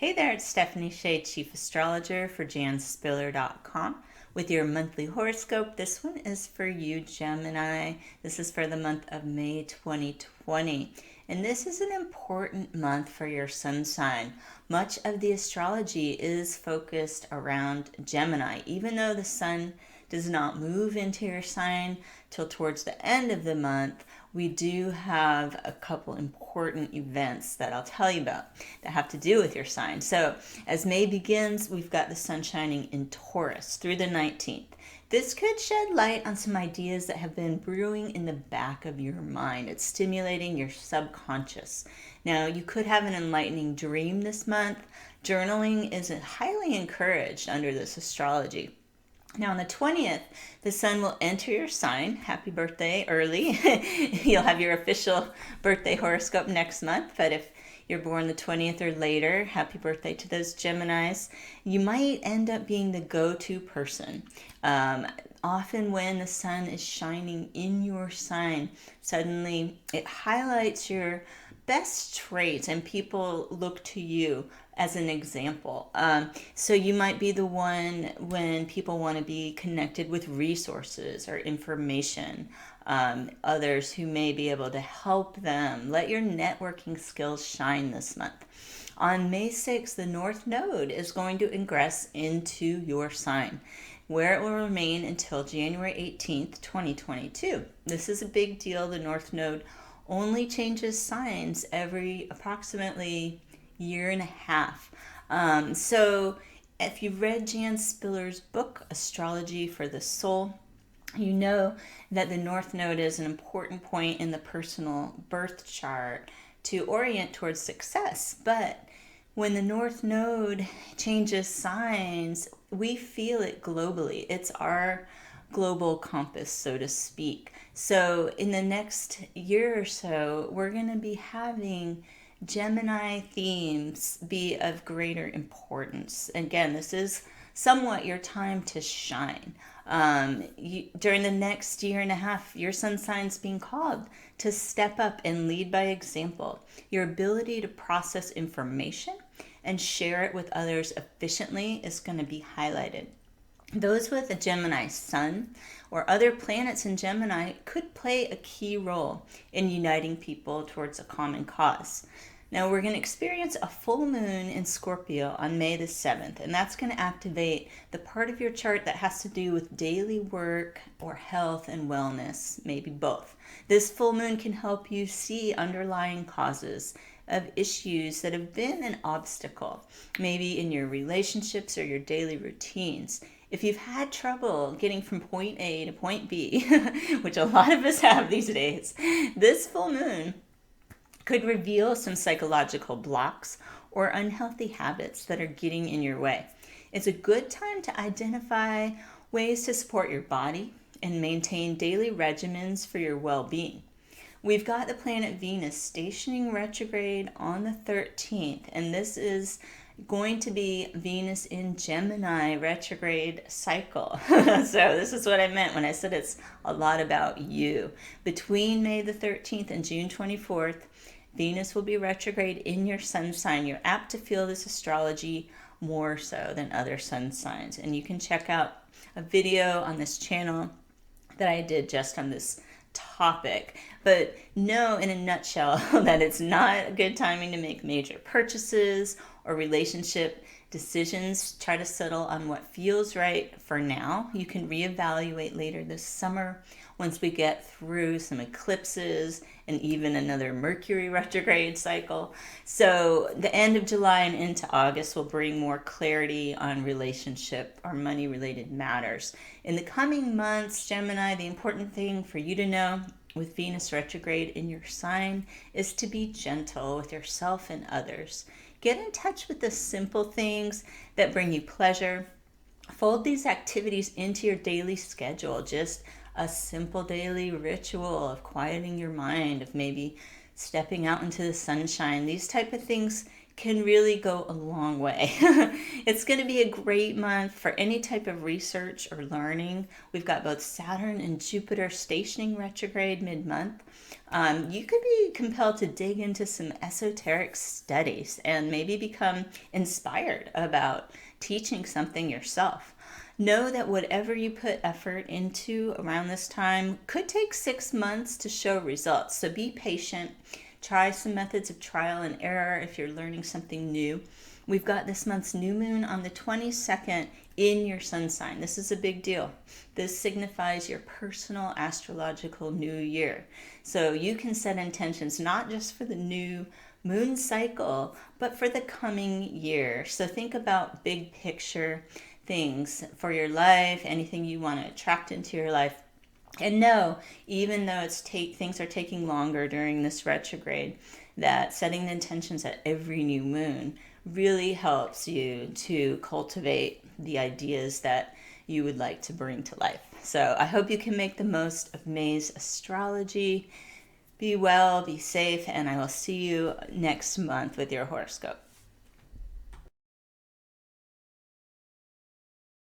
Hey there, it's Stephanie Shea, Chief Astrologer for janspiller.com with your monthly horoscope. This one is for you, Gemini. This is for the month of May 2020. And this is an important month for your sun sign. Much of the astrology is focused around Gemini, even though the sun does not move into your sign till towards the end of the month. We do have a couple important events that I'll tell you about that have to do with your sign. So as May begins, we've got the sun shining in Taurus through the 19th. This could shed light on some ideas that have been brewing in the back of your mind. It's stimulating your subconscious. Now, you could have an enlightening dream this month. Journaling is highly encouraged under this astrology. Now on the 20th, the sun will enter your sign. Happy birthday early. You'll have your official birthday horoscope next month, but if you're born the 20th or later, happy birthday to those Geminis. You might end up being the go-to person. Often when the sun is shining in your sign, suddenly it highlights your best traits and people look to you as an example. So you might be the one when people want to be connected with resources or information, others who may be able to help them. Let your networking skills shine this month. On May 6th, the North Node is going to ingress into your sign, where it will remain until January 18th, 2022. This is a big deal. The North Node only changes signs every approximately year and a half. So if you've read Jan Spiller's book, Astrology for the Soul, you know that the North Node is an important point in the personal birth chart to orient towards success. But when the North Node changes signs, we feel it globally. It's our global compass, so to speak. So in the next year or so, we're going to be having Gemini themes be of greater importance. Again, this is somewhat your time to shine. During the next year and a half, your sun sign's being called to step up and lead by example. Your ability to process information and share it with others efficiently is going to be highlighted. Those with a Gemini sun or other planets in Gemini could play a key role in uniting people towards a common cause. Now we're going to experience a full moon in Scorpio on May the 7th, and that's going to activate the part of your chart that has to do with daily work or health and wellness, maybe both. This full moon can help you see underlying causes of issues that have been an obstacle, maybe in your relationships or your daily routines. If you've had trouble getting from point A to point B, which a lot of us have these days, this full moon could reveal some psychological blocks or unhealthy habits that are getting in your way. It's a good time to identify ways to support your body and maintain daily regimens for your well-being. We've got the planet Venus stationing retrograde on the 13th, and this is going to be Venus in Gemini retrograde cycle. So this is what I meant when I said it's a lot about you. Between May the 13th and June 24th, Venus will be retrograde in your sun sign. You're apt to feel this astrology more so than other sun signs. And you can check out a video on this channel that I did just on this topic. But know in a nutshell that it's not good timing to make major purchases or relationship decisions. Try to settle on what feels right for now. You can reevaluate later this summer once we get through some eclipses and even another Mercury retrograde cycle. So the end of July and into August will bring more clarity on relationship or money related matters. In the coming months, Gemini, the important thing for you to know with Venus retrograde in your sign is to be gentle with yourself and others. Get in touch with the simple things that bring you pleasure. Fold these activities into your daily schedule. Just a simple daily ritual of quieting your mind, of maybe stepping out into the sunshine. These type of things can really go a long way. It's going to be a great month for any type of research or learning. We've got both Saturn and Jupiter stationing retrograde mid-month. You could be compelled to dig into some esoteric studies and maybe become inspired about teaching something yourself. Know that whatever you put effort into around this time could take 6 months to show results. So be patient. Try some methods of trial and error if you're learning something new. We've got this month's new moon on the 22nd in your sun sign. This is a big deal. This signifies your personal astrological new year. So you can set intentions not just for the new moon cycle, but for the coming year. So think about big picture things for your life, anything you want to attract into your life. And know, even though things are taking longer during this retrograde, that setting the intentions at every new moon really helps you to cultivate the ideas that you would like to bring to life. So I hope you can make the most of May's astrology. Be well, be safe, and I will see you next month with your horoscope.